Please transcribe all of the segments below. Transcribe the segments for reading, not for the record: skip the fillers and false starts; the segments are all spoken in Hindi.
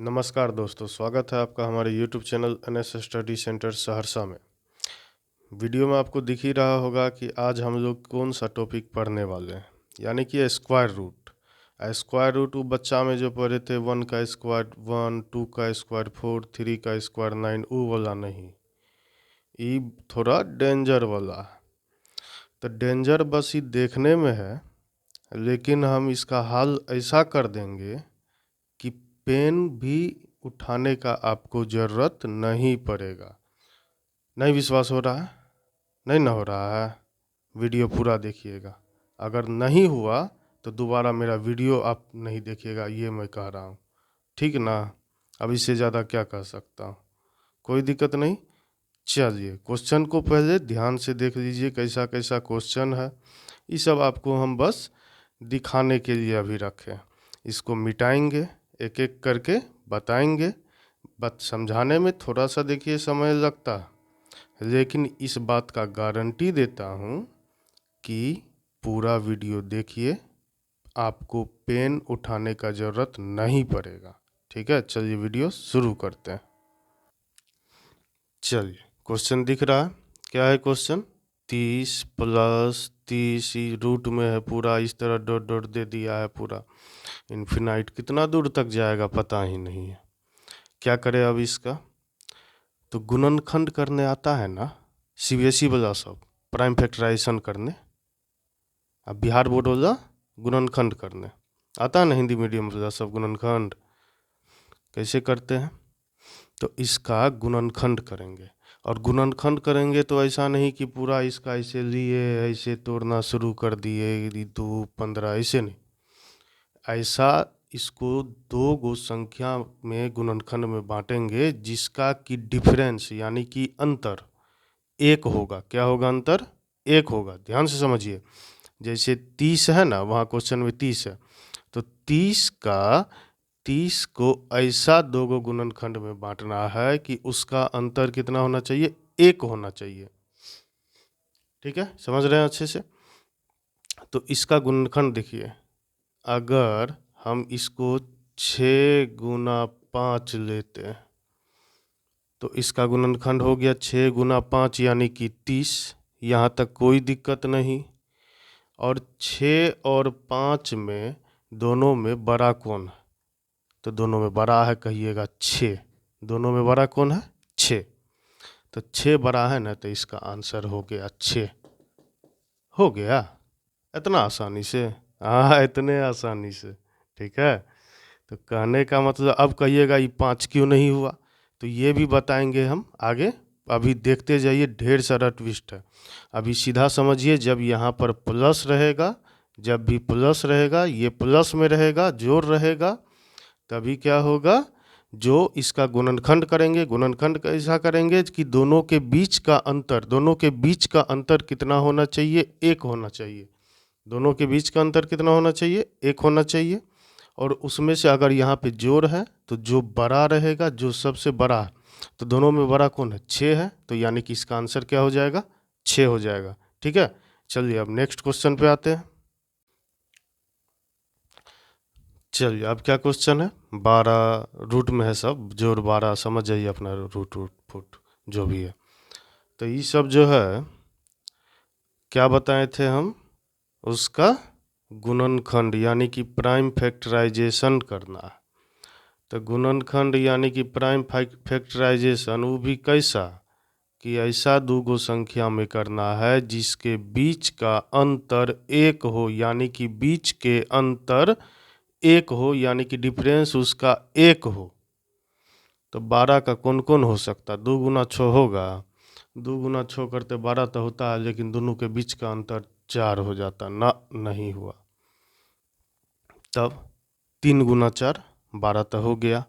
नमस्कार दोस्तों, स्वागत है आपका हमारे YouTube channel NS study centre Saharsa में। वीडियो में आपको दिख ही रहा होगा कि आज हम लोग कौन सा टॉपिक पढ़ने वाले हैं, यानी कि स्क्वायर रूट। स्क्वायर रूट वो बच्चा में जो पढ़े थे 1 का स्क्वायर 1, 2 का स्क्वायर 4, 3 का स्क्वायर 9, वो वाला नहीं। ये थोड़ा डेंजर वाला है। तो डेंजर बस ये देखने में है, लेकिन हम इसका हल ऐसा कर देंगे कि पेन भी उठाने का आपको ज़रूरत नहीं पड़ेगा। नहीं विश्वास हो रहा है? नहीं ना हो रहा है? वीडियो पूरा देखिएगा। अगर नहीं हुआ तो दोबारा मेरा वीडियो आप नहीं देखिएगा, ये मैं कह रहा हूँ। ठीक ना? अब इससे ज़्यादा क्या कह सकता हूँ? कोई दिक्कत नहीं। चलिए क्वेश्चन को पहले ध्यान से देख लीजिए, कैसा कैसा क्वेश्चन है। ये सब आपको हम बस दिखाने के लिए अभी रखें। इसको मिटाएंगे, एक एक करके बताएंगे। बात समझाने में थोड़ा सा देखिए समय लगता है, लेकिन इस बात का गारंटी देता हूँ कि पूरा वीडियो देखिए, आपको पेन उठाने का ज़रूरत नहीं पड़ेगा। ठीक है, चलिए वीडियो शुरू करते हैं। चलिए क्वेश्चन दिख रहा है, क्या है क्वेश्चन? 30 प्लस 30 रूट में है पूरा, इस तरह डॉट डॉट दे दिया है पूरा। इन्फिनाइट कितना दूर तक जाएगा पता ही नहीं है। क्या करें अब इसका? तो गुणनखंड करने आता है ना सीबीएसई वाला सब, प्राइम फैक्टराइजेशन करने। अब बिहार बोर्ड वाला गुणनखंड करने आता है ना, हिंदी मीडियम वाला सब गुणनखंड कैसे करते हैं। तो इसका गुणनखंड करेंगे, और गुणनखंड करेंगे तो ऐसा नहीं कि पूरा इसका ऐसे लिए ऐसे तोड़ना शुरू कर दिए 2 15, ऐसे नहीं। ऐसा इसको दो गो संख्या में गुणनखंड में बांटेंगे जिसका कि डिफरेंस यानी कि अंतर एक होगा। क्या होगा? अंतर एक होगा। ध्यान से समझिए, जैसे 30 है ना, वहाँ क्वेश्चन में 30 है, तो 30 को ऐसा दो गो गुणनखंड में बांटना है कि उसका अंतर कितना होना चाहिए? एक होना चाहिए। ठीक है, समझ रहे हैं अच्छे से? तो इसका गुणनखंड देखिए, अगर हम इसको 6 गुना 5 लेते हैं तो इसका गुणनखंड हो गया 6 गुना 5 यानी कि 30। यहाँ तक कोई दिक्कत नहीं। और 6 और 5 में दोनों में बड़ा कौन है? तो दोनों में बड़ा है, कहिएगा 6। दोनों में बड़ा कौन है? 6। तो 6 बड़ा है ना, तो इसका आंसर हो गया 6। हो गया इतना आसानी से? हाँ, इतने आसानी से। ठीक है, तो कहने का मतलब अब कहिएगा ये 5 क्यों नहीं हुआ, तो ये भी बताएंगे हम आगे। अभी देखते जाइए, ढेर सारा ट्विस्ट है। अभी सीधा समझिए, जब यहाँ पर प्लस रहेगा, जब भी प्लस रहेगा, ये प्लस में रहेगा, जोड़ रहेगा, तभी क्या होगा? जो इसका गुणनखंड करेंगे, गुणनखंड कैसा करेंगे कि दोनों के बीच का अंतर, दोनों के बीच का अंतर कितना होना चाहिए? एक होना चाहिए। दोनों के बीच का अंतर कितना होना चाहिए? एक होना चाहिए। और उसमें से अगर यहाँ पे जोड़ है तो जो बड़ा रहेगा, जो सबसे बड़ा है, तो दोनों में बड़ा कौन है? 6 है, तो यानी कि इसका आंसर क्या हो जाएगा? 6 हो जाएगा। ठीक है, चलिए अब नेक्स्ट क्वेश्चन पे आते हैं। चलिए अब क्या क्वेश्चन है? 12 रूट में है सब, जोड़ 12 समझ जाइए अपना, रूट रूट फुट जो भी है। तो ये सब जो है क्या बताए थे हम? उसका गुणनखंड यानी कि प्राइम फैक्टराइजेशन करना है। तो गुणनखंड यानी कि प्राइम फैक्टराइजेशन वो भी कैसा कि ऐसा दो गो संख्या में करना है जिसके बीच का अंतर एक हो, यानी कि बीच के अंतर एक हो, यानी कि डिफरेंस उसका एक हो। तो 12 का कौन कौन हो सकता? 2 गुना 6 होगा, 2 गुना 6 करते 12 तो होता है, लेकिन दोनों के बीच का अंतर 4 हो जाता ना, नहीं हुआ। तब 3 गुना 4 12 तो हो गया,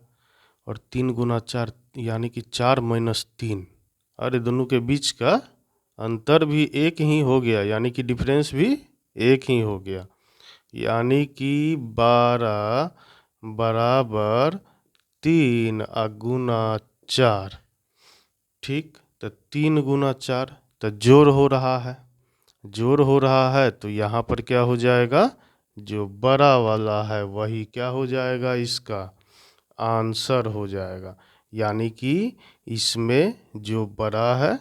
और 3 गुना 4 यानी कि 4 माइनस 3। अरे दोनों के बीच का अंतर भी एक ही हो गया, यानी कि डिफरेंस भी एक ही हो गया, यानी कि 12 बराबर 3 गुना 4। ठीक, तो 3 गुना 4 तो जोड़ हो रहा है, जोड़ हो रहा है, तो यहाँ पर क्या हो जाएगा? जो बड़ा वाला है वही क्या हो जाएगा? इसका आंसर हो जाएगा। यानी कि इसमें जो बड़ा है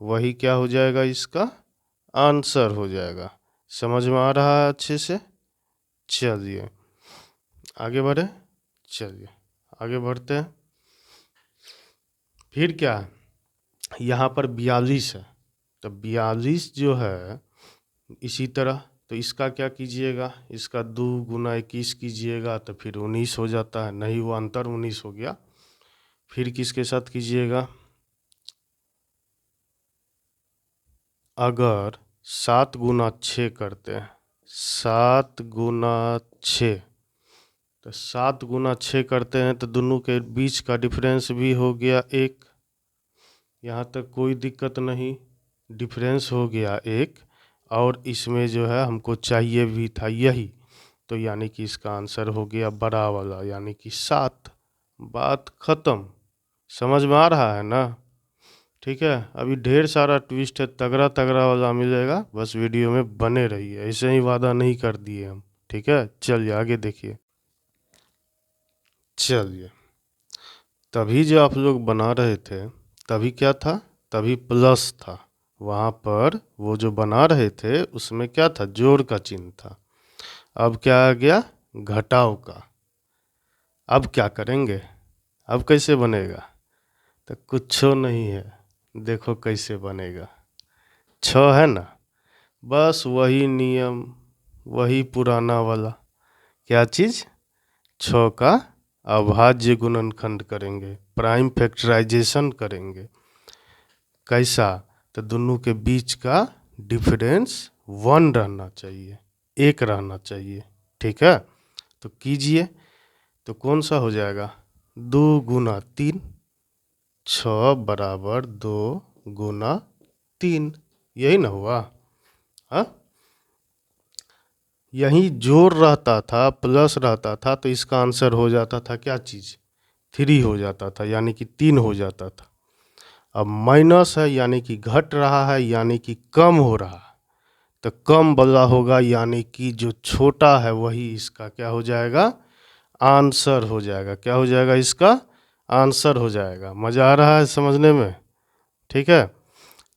वही क्या हो जाएगा, इसका आंसर हो जाएगा। समझ में आ रहा है अच्छे से? चलिए आगे बढ़े, चलिए आगे बढ़ते हैं। फिर क्या है, यहाँ पर 42 है, तो 42 जो है इसी तरह, तो इसका क्या कीजिएगा, इसका 2 गुना 21 कीजिएगा तो फिर 19 हो जाता है। नहीं, वो अंतर 19 हो गया। फिर किसके साथ कीजिएगा, अगर 7 गुना 6 करते हैं, 7 गुना 6, तो 7 गुना 6 करते हैं तो दोनों के बीच का डिफरेंस भी हो गया 1। यहाँ तक कोई दिक्कत नहीं, डिफरेंस हो गया 1, और इसमें जो है हमको चाहिए भी था यही, तो यानी कि इसका आंसर हो गया बड़ा वाला, यानी कि 7। बात ख़त्म। समझ में आ रहा है ना? ठीक है, अभी ढेर सारा ट्विस्ट है, तगड़ा तगड़ा वाला मिलेगा, बस वीडियो में बने रहिए, ऐसे ही वादा नहीं कर दिए हम। ठीक है, चलिए आगे देखिए। चलिए, तभी जो आप लोग बना रहे थे, तभी क्या था, तभी प्लस था। वहाँ पर वो जो बना रहे थे उसमें क्या था, जोड़ का चिन्ह था। अब क्या आ गया, घटाव का। अब क्या करेंगे, अब कैसे बनेगा, तो कुछ नहीं है, देखो कैसे बनेगा। 6 है ना, बस वही नियम, वही पुराना वाला, क्या चीज़, 6 का अभाज्य गुणनखंड करेंगे, प्राइम फैक्टराइजेशन करेंगे। कैसा, तो दोनों के बीच का डिफरेंस 1 रहना चाहिए, 1 रहना चाहिए। ठीक है, तो कीजिए, तो कौन सा हो जाएगा, 2 गुना 3, 6 बराबर 2 गुना 3, यही ना हुआ। हाँ, यही जोड़ रहता था, प्लस रहता था, तो इसका आंसर हो जाता था क्या चीज़, 3 हो जाता था, यानी कि 3 हो जाता था। अब माइनस है, यानी कि घट रहा है, यानी कि कम हो रहा है, तो कम वाला होगा, यानी कि जो छोटा है वही इसका क्या हो जाएगा, आंसर हो जाएगा। क्या हो जाएगा, इसका आंसर हो जाएगा। मज़ा आ रहा है समझने में? ठीक है,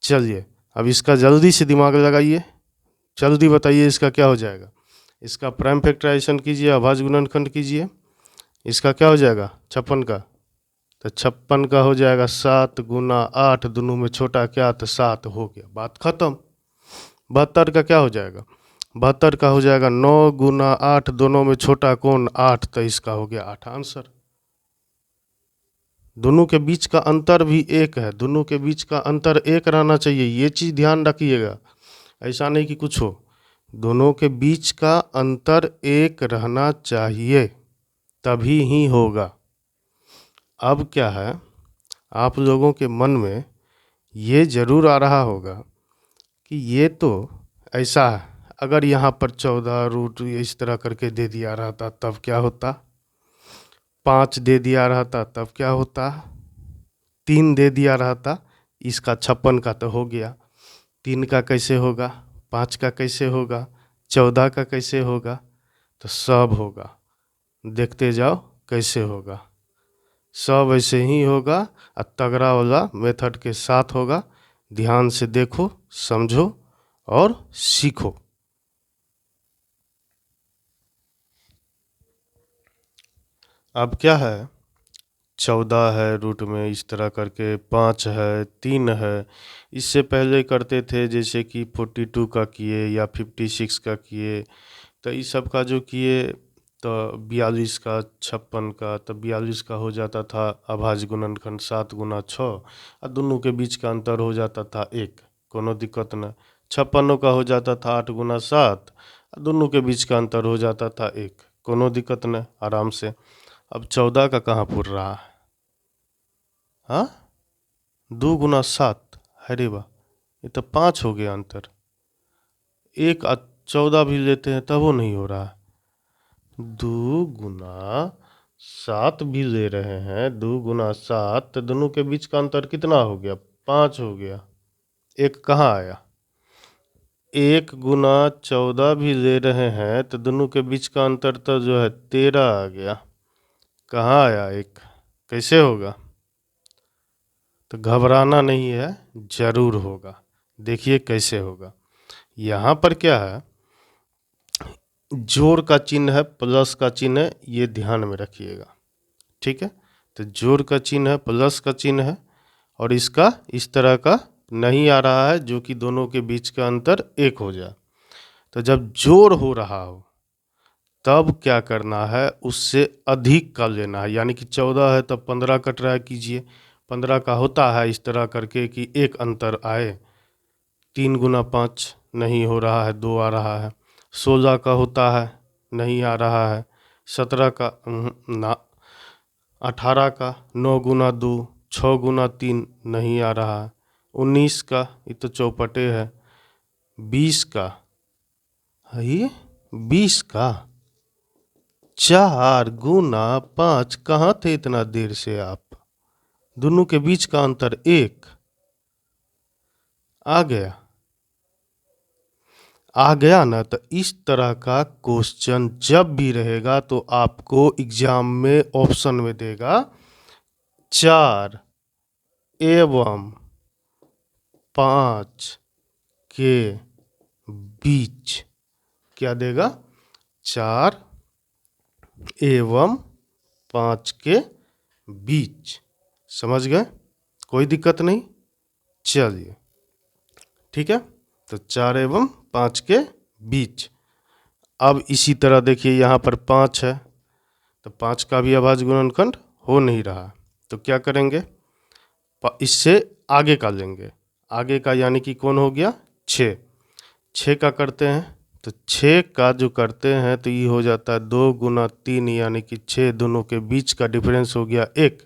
चलिए अब इसका जल्दी से दिमाग लगाइए, जल्दी बताइए इसका क्या हो जाएगा। इसका प्राइम फैक्टराइजेशन कीजिए, अभाज्य गुणनखंड कीजिए, इसका क्या हो जाएगा 56 का, तो 56 का हो जाएगा 7 गुना 8, दोनों में छोटा क्या, तो 7 हो गया, बात खत्म। 72 का क्या हो जाएगा, 72 का हो जाएगा 9 गुना 8, दोनों में छोटा कौन, 8, तो इसका हो गया 8 आंसर। दोनों के बीच का अंतर भी 1 है, दोनों के बीच का अंतर 1 रहना चाहिए, ये चीज़ ध्यान रखिएगा। ऐसा नहीं कि कुछ हो, दोनों के बीच का अंतर 1 रहना चाहिए, तभी ही होगा। अब क्या है, आप लोगों के मन में ये ज़रूर आ रहा होगा कि ये तो ऐसा है, अगर यहाँ पर 14 रूट इस तरह करके दे दिया रहता तब क्या होता, 5 दे दिया रहता तब क्या होता, 3 दे दिया रहता, इसका 56 का तो हो गया, 3 का कैसे होगा, 5 का कैसे होगा, 14 का कैसे होगा, तो सब होगा, देखते जाओ कैसे होगा, सब ऐसे ही होगा, और तगड़ा वाला मेथड के साथ होगा। ध्यान से देखो, समझो और सीखो। अब क्या है, 14 है रूट में इस तरह करके, 5 है, 3 है, इससे पहले करते थे जैसे कि 42 का किए या 56 का किए, तो इस सब का जो किए तो 42 का, 56 का, तो 42 का हो जाता था अभाज्य गुणनखंड 7 गुना 6, और दोनों के बीच का अंतर हो जाता था 1, कोनो दिक्कत न। 56 का हो जाता था 8 गुना 7, और दोनों के बीच का अंतर हो जाता था 1, कोनो दिक्कत न, आराम से। अब 14 का कहाँ पुर रहा है, हाँ, 2 गुना 7, अरे वाह, ये तो 5 हो गया अंतर, 1 14 भी लेते हैं तब वो नहीं हो रहा है, 2 गुना 7 भी ले रहे हैं, 2 गुना 7, तो दोनों के बीच का अंतर कितना हो गया, 5 हो गया, 1 कहाँ आया, 1 गुना 14 भी ले रहे हैं तो दोनों के बीच का अंतर तो जो है 13 आ गया, कहाँ आया एक, कैसे होगा? तो घबराना नहीं है, जरूर होगा। देखिए कैसे होगा। यहाँ पर क्या है, जोड़ का चिन्ह है, प्लस का चिन्ह है, ये ध्यान में रखिएगा। ठीक है, तो जोड़ का चिन्ह है, प्लस का चिन्ह है, और इसका इस तरह का नहीं आ रहा है, जो कि दोनों के बीच का अंतर 1 हो जाए। तो जब जोड़ हो रहा हो तब क्या करना है, उससे अधिक का लेना है। यानी कि 14 है तब 15 का ट्राई कीजिए। 15 का होता है इस तरह करके कि एक अंतर आए। 3 गुना 5 नहीं हो रहा है, 2 आ रहा है। 16 का होता है, नहीं आ रहा है। 17 का ना। 18 का 9 गुना 2, 6 गुना 3 नहीं आ रहा है। 19 का, ये तो चौपटे है। 20 का, ये 20 का 4 गुना 5, कहाँ थे इतना देर से आप? दोनों के बीच का अंतर 1 आ गया। आ गया ना? तो इस तरह का क्वेश्चन जब भी रहेगा तो आपको एग्जाम में ऑप्शन में देगा 4 एवं 5 के बीच। क्या देगा? 4 एवं 5 के बीच। समझ गए? कोई दिक्कत नहीं। चलिए, ठीक है, तो 4 एवं 5 के बीच। अब इसी तरह देखिए, यहाँ पर 5 है, तो 5 का भी अभाज्य गुणनखंड हो नहीं रहा, तो क्या करेंगे, इससे आगे का लेंगे। आगे का यानी कि कौन हो गया? 6। 6 का करते हैं, तो 6 का जो करते हैं तो ये हो जाता है 2 गुना 3, यानी कि 6, दोनों के बीच का डिफरेंस हो गया 1।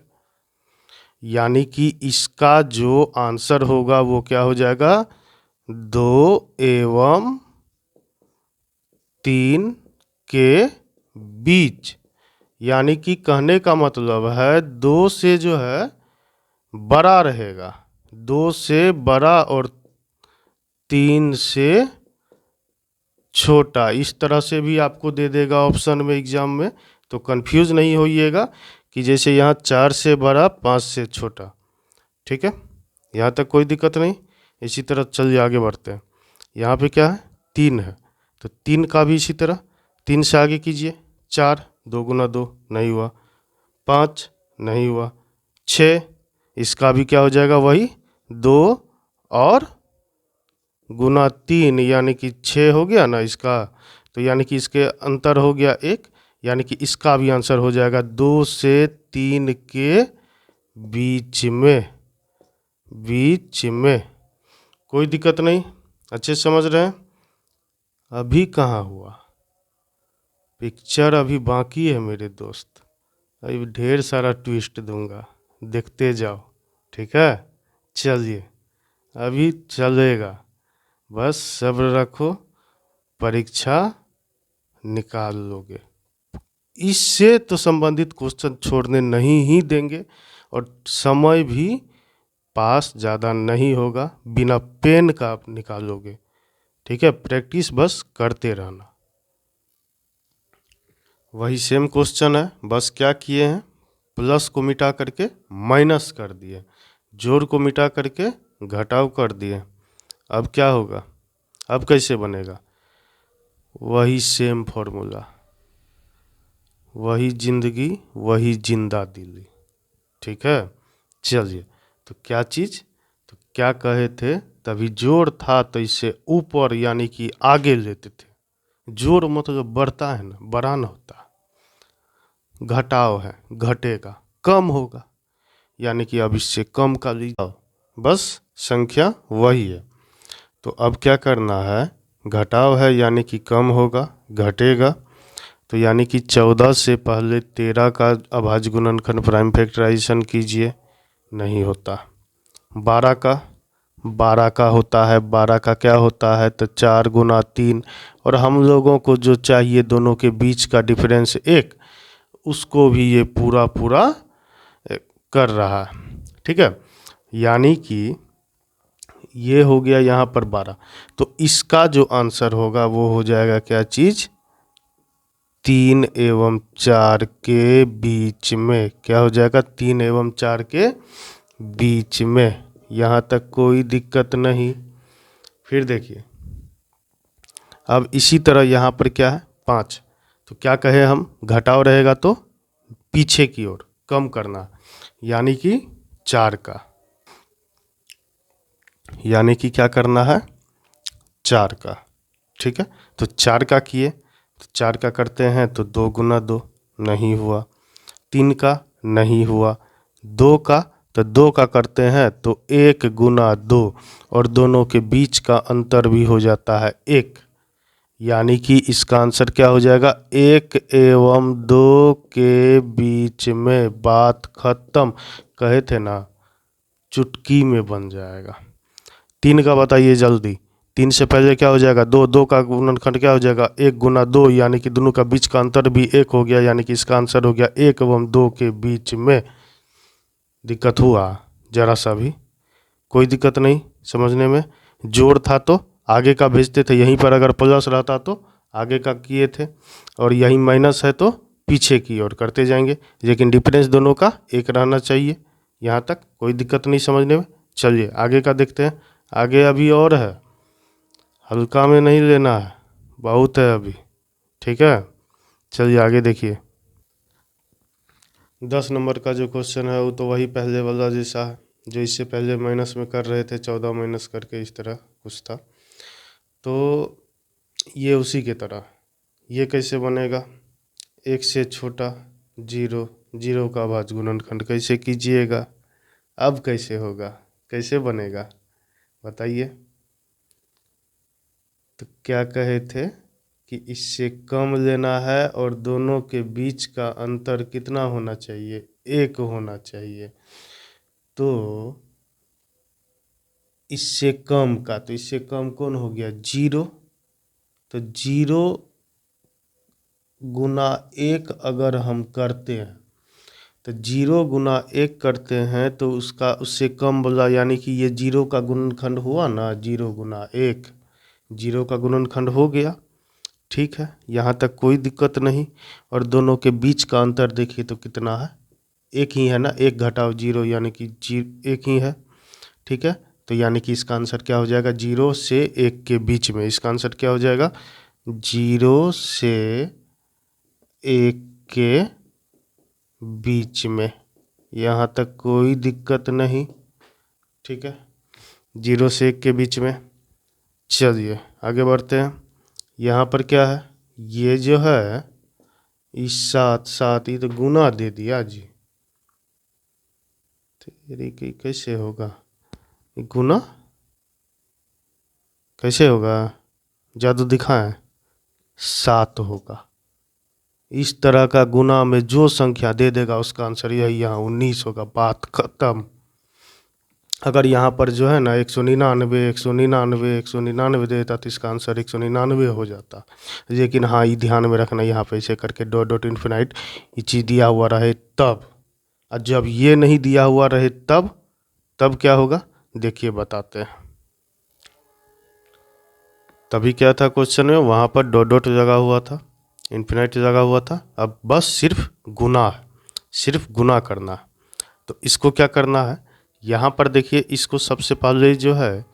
यानी कि इसका जो आंसर होगा वो क्या हो जाएगा? 2 एवं 3 के बीच। यानी कि कहने का मतलब है 2 से जो है बड़ा रहेगा, 2 से बड़ा और 3 से छोटा। इस तरह से भी आपको दे देगा ऑप्शन में एग्जाम में, तो कंफ्यूज नहीं होइएगा कि जैसे यहाँ 4 से बड़ा 5 से छोटा। ठीक है, यहाँ तक कोई दिक्कत नहीं। इसी तरह चलिए आगे बढ़ते हैं। यहाँ पे क्या है? 3 है, तो 3 का भी इसी तरह 3 से आगे कीजिए। 4, 2 गुना 2 नहीं हुआ। 5 नहीं हुआ। 6, इसका भी क्या हो जाएगा? वही 2 और गुना 3, यानी कि 6 हो गया ना इसका, तो यानी कि इसके अंतर हो गया 1। यानी कि इसका भी आंसर हो जाएगा 2 से 3 के बीच में। बीच में कोई दिक्कत नहीं, अच्छे से समझ रहे हैं। अभी कहाँ हुआ, पिक्चर अभी बाकी है मेरे दोस्त। अभी ढेर सारा ट्विस्ट दूंगा, देखते जाओ। ठीक है, चलिए अभी चलेगा, बस सब्र रखो, परीक्षा निकाल लोगे। इससे तो संबंधित क्वेश्चन छोड़ने नहीं ही देंगे, और समय भी पास ज़्यादा नहीं होगा, बिना पेन का आप निकालोगे। ठीक है, प्रैक्टिस बस करते रहना। वही सेम क्वेश्चन है, बस क्या किए हैं, प्लस को मिटा करके माइनस कर दिए, जोड़ को मिटा करके घटाव कर दिए। अब क्या होगा, अब कैसे बनेगा? वही सेम फॉर्मूला, वही जिंदगी, वही जिंदा दिली। ठीक है, चलिए, तो क्या चीज़, तो क्या कहे थे, तभी जोड़ था तो इसे ऊपर यानी कि आगे लेते थे। जोड़ मतलब बढ़ता है ना, बढ़ाना होता है। घटाव है, घटेगा, कम होगा, यानी कि अब इससे कम का लीजिए, बस संख्या वही है। तो अब क्या करना है, घटाव है यानी कि कम होगा, घटेगा, तो यानी कि 14 से पहले 13 का अभाज्य गुणनखंड प्राइम फैक्टराइजेशन कीजिए, नहीं होता। 12 का होता है, 12 का क्या होता है, तो 4 गुना 3, और हम लोगों को जो चाहिए दोनों के बीच का डिफरेंस 1, उसको भी ये पूरा पूरा कर रहा है। ठीक है, यानी कि ये हो गया यहाँ पर 12, तो इसका जो आंसर होगा वो हो जाएगा क्या चीज़, 3 एवं 4 के बीच में, क्या हो जाएगा 3 एवं 4 के बीच में, यहाँ तक कोई दिक्कत नहीं। फिर देखिए अब इसी तरह यहाँ पर क्या है 5, तो क्या कहे हम, घटाव रहेगा तो पीछे की ओर कम करना, यानी कि 4 का, यानी कि क्या करना है 4 का। ठीक है, तो 4 का किए तो 4 का करते हैं तो 2 गुना 2 नहीं हुआ, 3 का नहीं हुआ, 2 का तो 2 का करते हैं तो 1 गुना 2, और दोनों के बीच का अंतर भी हो जाता है 1, यानी कि इसका आंसर क्या हो जाएगा 1 एवं 2 के बीच में, बात खत्म। कहे थे ना चुटकी में बन जाएगा। 3 का बताइए जल्दी, 3 से पहले क्या हो जाएगा 2, 2 का गुणनखंड क्या हो जाएगा 1 गुना 2, यानी कि दोनों का बीच का अंतर भी 1 हो गया, यानी कि इसका आंसर हो गया 1 एवं 2 के बीच में। दिक्कत हुआ जरा सा भी? कोई दिक्कत नहीं समझने में। जोड़ था तो आगे का भेजते थे, यहीं पर अगर प्लस रहता तो आगे का किए थे, और यहीं माइनस है तो पीछे की ओर करते जाएंगे, लेकिन डिफरेंस दोनों का एक रहना चाहिए। यहाँ तक कोई दिक्कत नहीं समझने में। चलिए आगे का देखते हैं। आगे अभी और है, हल्का में नहीं लेना है, बहुत है अभी। ठीक है, चलिए आगे देखिए। 10 नंबर का जो क्वेश्चन है वो तो वही पहले वाला जैसा है, जो इससे पहले माइनस में कर रहे थे, 14 माइनस करके इस तरह कुछ था। तो ये उसी के तरह, ये कैसे बनेगा, 1 से छोटा 0, 0 का भाज्य गुणनखंड कैसे कीजिएगा, अब कैसे होगा, कैसे बनेगा बताइए। तो क्या कहे थे कि इससे कम लेना है और दोनों के बीच का अंतर कितना होना चाहिए, 1 होना चाहिए। तो इससे कम का, तो इससे कम कौन हो गया 0, तो 0 गुना 1 अगर हम करते हैं, तो 0 गुना 1 करते हैं तो उसका उससे कम वाला, यानी कि ये 0 का गुणनखंड हुआ ना, 0 गुना 1 0 का गुणनखंड हो गया। ठीक है, यहाँ तक कोई दिक्कत नहीं। और दोनों के बीच का अंतर देखिए तो कितना है, 1 ही है ना, 1 घटाव 0 यानी कि 1 ही है। ठीक है, तो यानी कि इसका आंसर क्या हो जाएगा 0 से 1 के बीच में, इसका आंसर क्या हो जाएगा 0 से 1 के बीच में। यहाँ तक कोई दिक्कत नहीं। ठीक है, 0 से 1 के बीच में। चलिए आगे बढ़ते हैं। यहाँ पर क्या है, ये जो है इस 7 7 ये तो गुना दे दिया जी, तेरी की कैसे होगा गुना, कैसे होगा, जादू दिखाएं, 7 होगा। इस तरह का गुना में जो संख्या दे देगा उसका आंसर यही, यहाँ 19 होगा, बात खत्म। अगर यहाँ पर जो है ना 199 199 199 देता तो इसका आंसर 199 हो जाता। लेकिन हाँ ये ध्यान में रखना, यहाँ पे ऐसे करके डॉट डॉट इन्फिनाइट ये चीज़ दिया हुआ रहे तब, और जब ये नहीं दिया हुआ रहे तब क्या होगा देखिए बताते हैं। तभी क्या था क्वेश्चन में, वहाँ पर डॉट डॉट लगा हुआ था, इन्फिनाइट लगा हुआ था, अब बस सिर्फ गुना है, सिर्फ गुना करना है। तो इसको क्या करना है, यहाँ पर देखिए इसको सबसे पहले जो है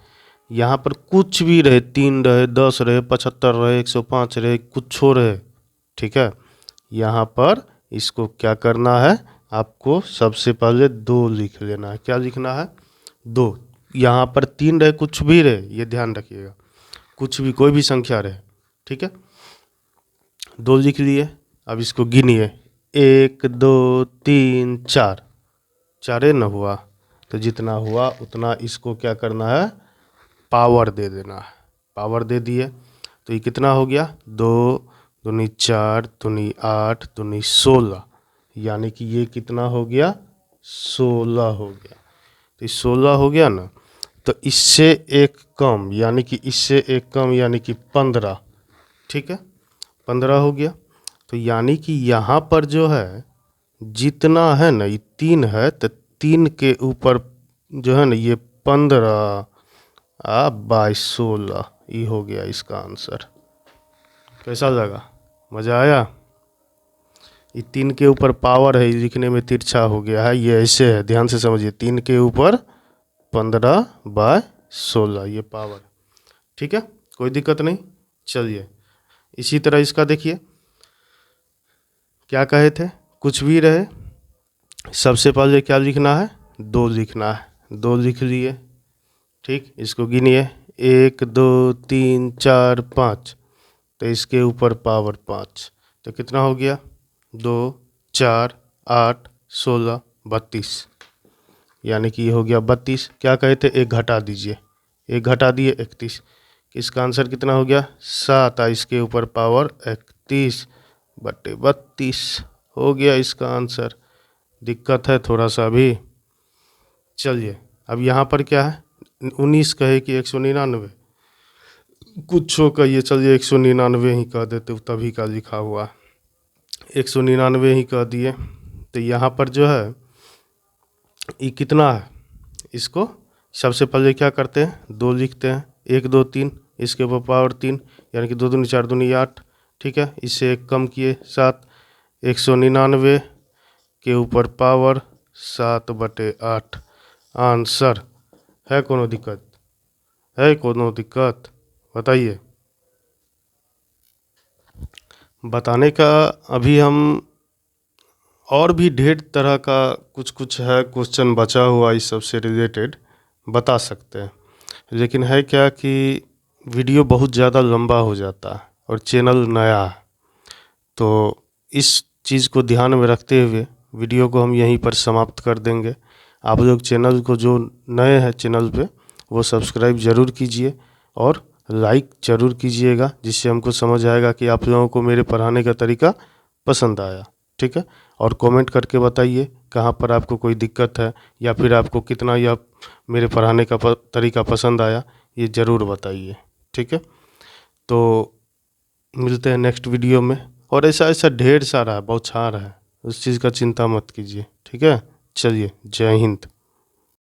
यहाँ पर कुछ भी रहे, 3 रहे 10 रहे 75 रहे 105 रहे कुछ हो रहे, ठीक है, यहाँ पर इसको क्या करना है, आपको सबसे पहले 2 लिख लेना है। क्या लिखना है 2, यहाँ पर 3 रहे कुछ भी रहे, ये ध्यान रखिएगा, कुछ भी कोई भी संख्या रहे, ठीक है, 2 लिख लिए। अब इसको गिनिए 1 2 3 4, 4 न हुआ तो जितना हुआ उतना इसको क्या करना है पावर दे देना है। पावर दे दिए तो ये कितना हो गया 2 दूनी 4 दूनी 8 दूनी 16, यानी कि ये कितना हो गया 16 हो गया। तो 16 हो गया ना, तो इससे एक कम यानी कि इससे एक कम यानी कि 15, ठीक है 15 हो गया। तो यानी कि यहाँ पर जो है जितना है ना ये 3 है, तो 3 के ऊपर जो है ना ये 15 बाई 16 ये हो गया इसका आंसर। कैसा लगा, मज़ा आया? ये 3 के ऊपर पावर है, लिखने में तिरछा हो गया है, ये ऐसे है, ध्यान से समझिए। 3 के ऊपर 15/16 ये पावर, ठीक है, कोई दिक्कत नहीं। चलिए इसी तरह इसका देखिए, क्या कहे थे, कुछ भी रहे सबसे पहले क्या लिखना है, 2 लिखना है। 2 लिख लिए, ठीक, इसको गिनिए 1 2 3 4 5, तो इसके ऊपर पावर 5, तो कितना हो गया 2 4 8 16 32, यानी कि ये हो गया 32। क्या कहे थे, 1 घटा दीजिए, 1 घटा दिए 31, इसका आंसर कितना हो गया 7, इसके ऊपर पावर 31/32 हो गया इसका आंसर। दिक्कत है थोड़ा सा भी। चलिए अब यहाँ पर क्या है, 19 कहे कि 199, कुछ हो कहिए, चलिए 199 ही कह देते, तभी का लिखा हुआ 199 ही कह दिए। तो यहाँ पर जो है ये कितना है, इसको सबसे पहले क्या करते हैं, 2 लिखते हैं, 1 2 3, इसके ऊपर पावर 3, यानी कि 2 दूनी 4 दूनी 8, ठीक है, इससे 1 कम किए 7, 199 के ऊपर पावर 7/8 आंसर। है कोनो दिक्कत, है कोनो दिक्कत, बताइए। बताने का अभी हम और भी ढेर तरह का कुछ कुछ है क्वेश्चन बचा हुआ, इस सब से रिलेटेड बता सकते हैं, लेकिन है क्या कि वीडियो बहुत ज़्यादा लंबा हो जाता है और चैनल नया है, तो इस चीज़ को ध्यान में रखते हुए वीडियो को हम यहीं पर समाप्त कर देंगे। आप लोग चैनल को, जो नए हैं चैनल पे, वो सब्सक्राइब ज़रूर कीजिए और लाइक ज़रूर कीजिएगा, जिससे हमको समझ आएगा कि आप लोगों को मेरे पढ़ाने का तरीका पसंद आया, ठीक है। और कमेंट करके बताइए कहाँ पर आपको कोई दिक्कत है, या फिर आपको कितना यह मेरे पढ़ाने का तरीका पसंद आया, ये ज़रूर बताइए, ठीक है। तो मिलते हैं नेक्स्ट वीडियो में, और ऐसा ऐसा ढेर सारा है, बौछार है, उस चीज़ का चिंता मत कीजिए, ठीक है। चलिए, जय हिंद।